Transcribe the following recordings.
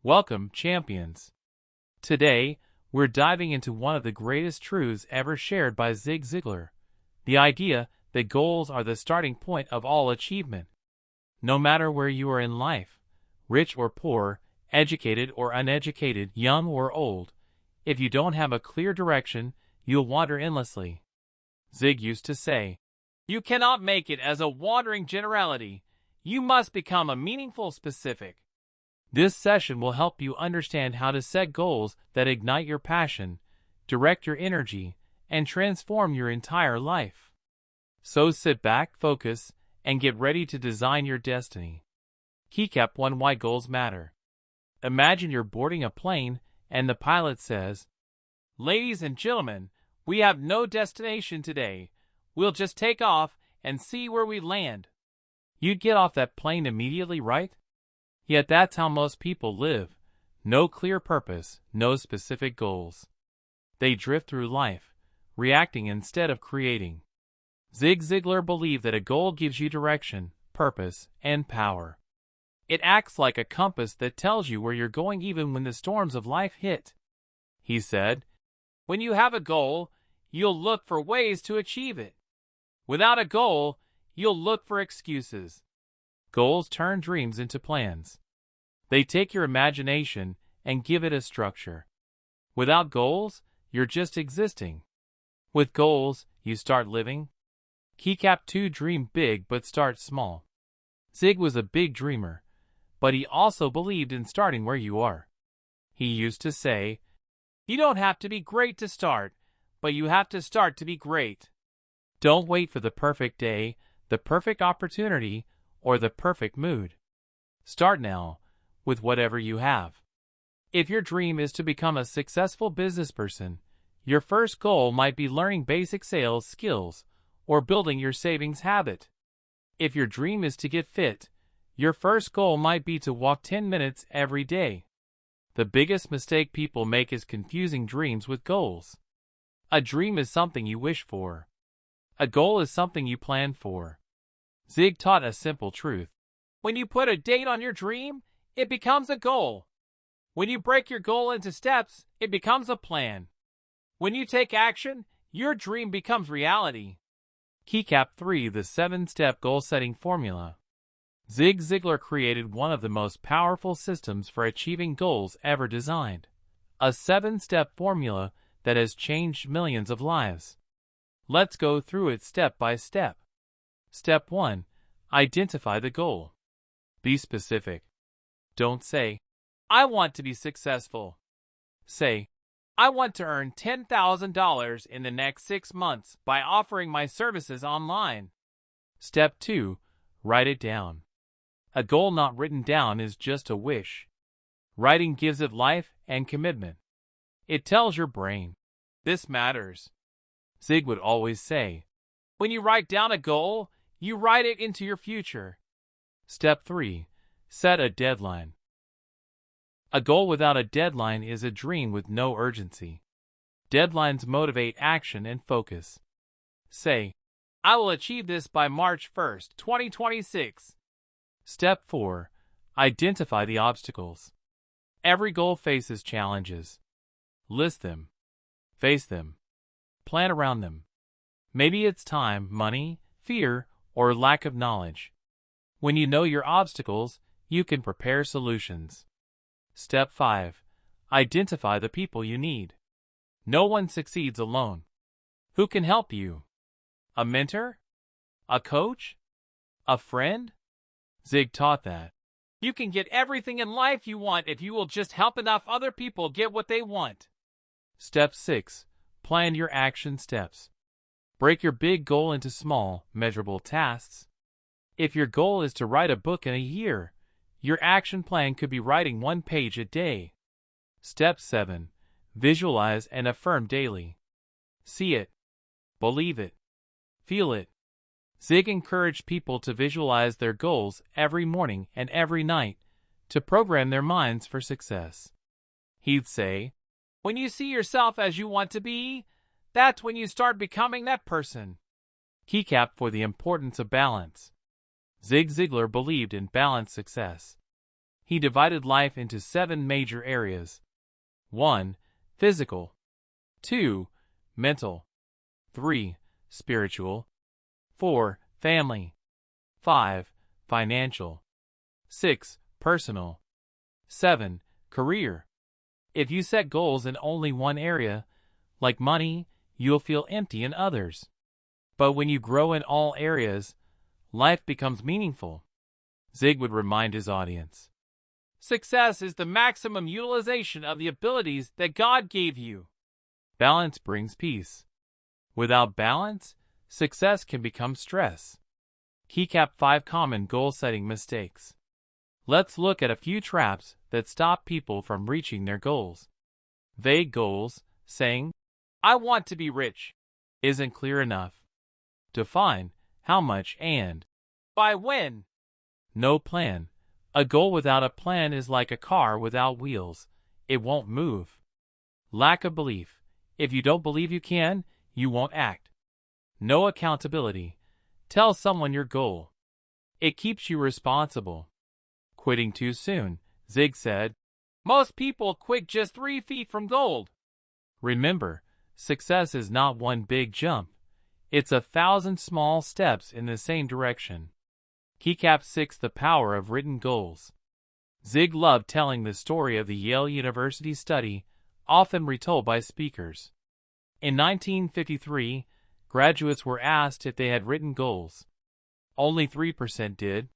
Welcome, champions. Today, we're diving into one of the greatest truths ever shared by Zig Ziglar, the idea that goals are the starting point of all achievement. No matter where you are in life, rich or poor, educated or uneducated, young or old, if you don't have a clear direction, you'll wander endlessly. Zig used to say, "You cannot make it as a wandering generality. You must become a meaningful specific." This session will help you understand how to set goals that ignite your passion, direct your energy, and transform your entire life. So sit back, focus, and get ready to design your destiny. Keycap 1: Why Goals Matter. Imagine you're boarding a plane and the pilot says, "Ladies and gentlemen, we have no destination today. We'll just take off and see where we land." You'd get off that plane immediately, right? Yet that's how most people live. No clear purpose, no specific goals. They drift through life, reacting instead of creating. Zig Ziglar believed that a goal gives you direction, purpose, and power. It acts like a compass that tells you where you're going even when the storms of life hit. He said, "When you have a goal, you'll look for ways to achieve it. Without a goal, you'll look for excuses." Goals turn dreams into plans. They take your imagination and give it a structure. Without goals, you're just existing. With goals, you start living. Keycap 2: Dream big but start small. Zig was a big dreamer, but he also believed in starting where you are. He used to say, "You don't have to be great to start, but you have to start to be great." Don't wait for the perfect day, the perfect opportunity, or the perfect mood. Start now, with whatever you have. If your dream is to become a successful businessperson, your first goal might be learning basic sales skills or building your savings habit. If your dream is to get fit, your first goal might be to walk 10 minutes every day. The biggest mistake people make is confusing dreams with goals. A dream is something you wish for. A goal is something you plan for. Zig taught a simple truth. When you put a date on your dream, it becomes a goal. When you break your goal into steps, it becomes a plan. When you take action, your dream becomes reality. Keycap 3: The 7-Step Goal-Setting Formula. Zig Ziglar created one of the most powerful systems for achieving goals ever designed. A 7-step formula that has changed millions of lives. Let's go through it step by step. Step 1. Identify the goal. Be specific. Don't say, "I want to be successful." Say, "I want to earn $10,000 in the next 6 months by offering my services online." Step 2. Write it down. A goal not written down is just a wish. Writing gives it life and commitment. It tells your brain, "This matters." Zig would always say, "When you write down a goal, you write it into your future." Step 3. Set a deadline. A goal without a deadline is a dream with no urgency. Deadlines motivate action and focus. Say, "I will achieve this by March 1st, 2026. Step 4. Identify the obstacles. Every goal faces challenges. List them. Face them. Plan around them. Maybe it's time, money, fear, or lack of knowledge. When you know your obstacles, you can prepare solutions. Step 5. Identify the people you need. No one succeeds alone. Who can help you? A mentor? A coach? A friend? Zig taught that you can get everything in life you want if you will just help enough other people get what they want. Step 6. Plan your action steps. Break your big goal into small, measurable tasks. If your goal is to write a book in a year, your action plan could be writing 1 page a day. Step 7. Visualize and affirm daily. See it. Believe it. Feel it. Zig encouraged people to visualize their goals every morning and every night to program their minds for success. He'd say, "When you see yourself as you want to be, that's when you start becoming that person." Keycap for the importance of balance. Zig Ziglar believed in balanced success. He divided life into 7 major areas. 1. Physical. 2. Mental. 3. Spiritual. 4. Family. 5. Financial. 6. Personal. 7. Career. If you set goals in only one area, like money, you'll feel empty in others. But when you grow in all areas, life becomes meaningful. Zig would remind his audience. Success is the maximum utilization of the abilities that God gave you. Balance brings peace. Without balance, success can become stress. Keycap 5 common goal-setting mistakes. Let's look at a few traps that stop people from reaching their goals. Vague goals, saying, "I want to be rich," isn't clear enough. Define how much and by when. No plan. A goal without a plan is like a car without wheels. It won't move. Lack of belief. If you don't believe you can, you won't act. No accountability. Tell someone your goal. It keeps you responsible. Quitting too soon. Zig said, "Most people quit just 3 feet from gold." Remember, success is not one big jump. It's 1,000 small steps in the same direction. Keycap 6 The power of written goals. Zig loved telling the story of the Yale University study, often retold by speakers. In 1953, graduates were asked if they had written goals. Only 3% did.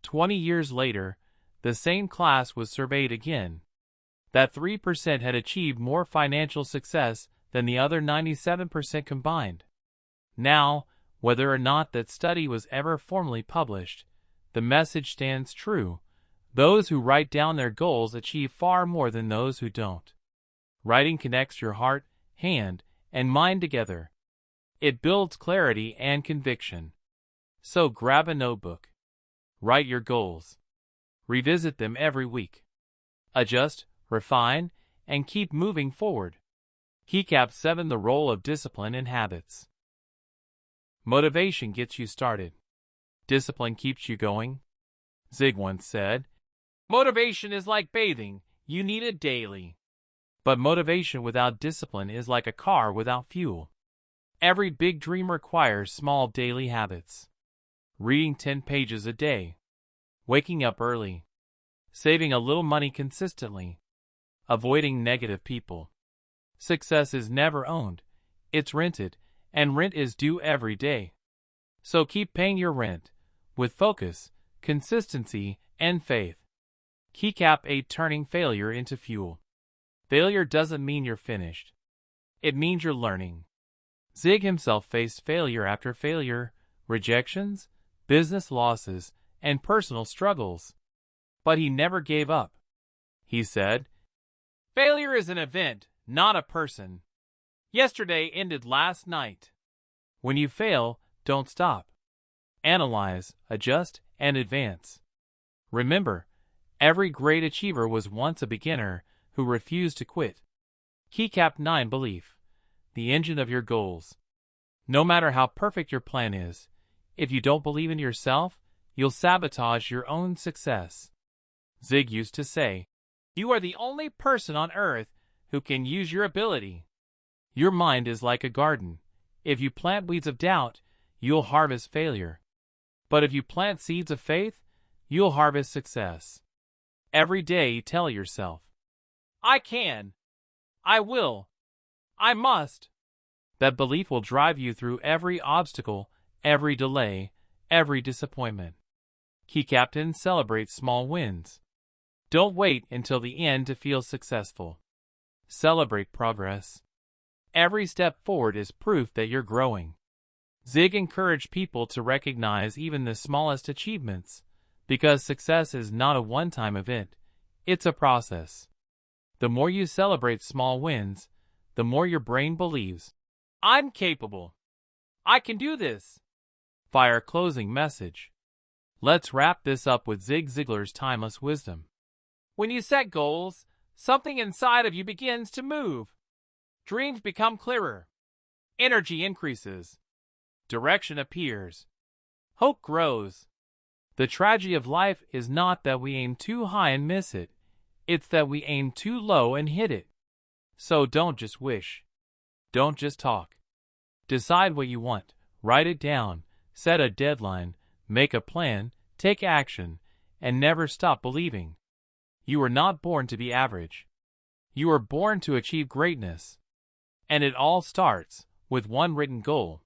20 years later, the same class was surveyed again. That 3% had achieved more financial success than the other 97% combined. Now, whether or not that study was ever formally published, the message stands true. Those who write down their goals achieve far more than those who don't. Writing connects your heart, hand, and mind together. It builds clarity and conviction. So grab a notebook. Write your goals. Revisit them every week. Adjust, refine, and keep moving forward. Keycap 7 The role of discipline in habits. Motivation gets you started. Discipline keeps you going. Zig once said, "Motivation is like bathing, you need it daily." But motivation without discipline is like a car without fuel. Every big dream requires small daily habits. Reading 10 pages a day. Waking up early. Saving a little money consistently. Avoiding negative people. Success is never owned. It's rented, and rent is due every day. So keep paying your rent, with focus, consistency, and faith. Keycap 8 Turning failure into fuel. Failure doesn't mean you're finished. It means you're learning. Zig himself faced failure after failure, rejections, business losses, and personal struggles. But he never gave up. He said, "Failure is an event, not a person. Yesterday ended last night." When you fail, don't stop. Analyze, adjust, and advance. Remember, every great achiever was once a beginner who refused to quit. Keycap 9 Belief. The engine of your goals. No matter how perfect your plan is, if you don't believe in yourself, you'll sabotage your own success. Zig used to say, "You are the only person on earth who can use your ability." Your mind is like a garden. If you plant weeds of doubt, you'll harvest failure. But if you plant seeds of faith, you'll harvest success. Every day tell yourself, "I can. I will. I must." That belief will drive you through every obstacle, every delay, every disappointment. Keycap celebrate small wins. Don't wait until the end to feel successful. Celebrate progress. Every step forward is proof that you're growing. Zig encouraged people to recognize even the smallest achievements, because success is not a one-time event, it's a process. The more you celebrate small wins, the more your brain believes, "I'm capable. I can do this." Fire closing message. Let's wrap this up with Zig Ziglar's timeless wisdom. When you set goals, something inside of you begins to move. Dreams become clearer. Energy increases. Direction appears. Hope grows. The tragedy of life is not that we aim too high and miss it. It's that we aim too low and hit it. So don't just wish. Don't just talk. Decide what you want, write it down, set a deadline, make a plan, take action, and never stop believing. You were not born to be average. You were born to achieve greatness. And it all starts with one written goal.